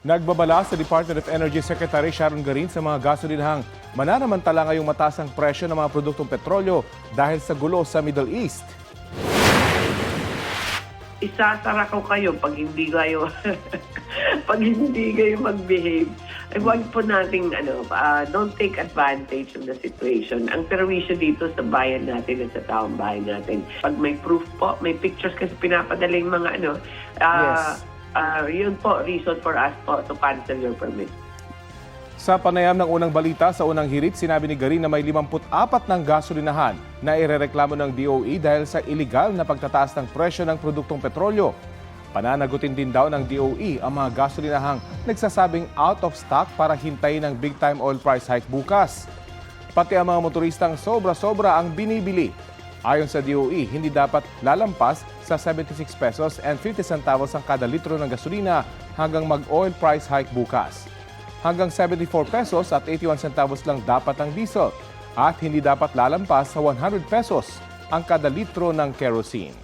Nagbabala sa Department of Energy Secretary Sharon Garin sa mga gasolinahang mananamantala ngayong mataas ang presyo ng mga produktong petrolyo dahil sa gulo sa Middle East. Isasara ko kayo pag hindi kayo pag hindi kayo mag-behave. Ay wag po nating don't take advantage of the situation. Ang perwisyo dito sa bayan natin at sa taong bayan natin. Pag may proof po, may pictures kasi pinapadaling mga Yes. Yun po, reason for us po to cancel your permit. Sa panayam ng unang balita sa unang hirit, sinabi ni Garin na may 54 ng gasolinahan na irereklamo ng DOE dahil sa iligal na pagtataas ng presyo ng produktong petrolyo. Pananagutin din daw ng DOE ang mga gasolinahang nagsasabing out of stock para hintayin ang big time oil price hike bukas. Pati ang mga motoristang sobra-sobra ang binibili. Ayon sa DOE, hindi dapat lalampas sa 76 pesos and 50 centavos ang kada litro ng gasolina hanggang mag-oil price hike bukas. Hanggang 74 pesos at 81 centavos lang dapat ang diesel at hindi dapat lalampas sa 100 pesos ang kada litro ng kerosene.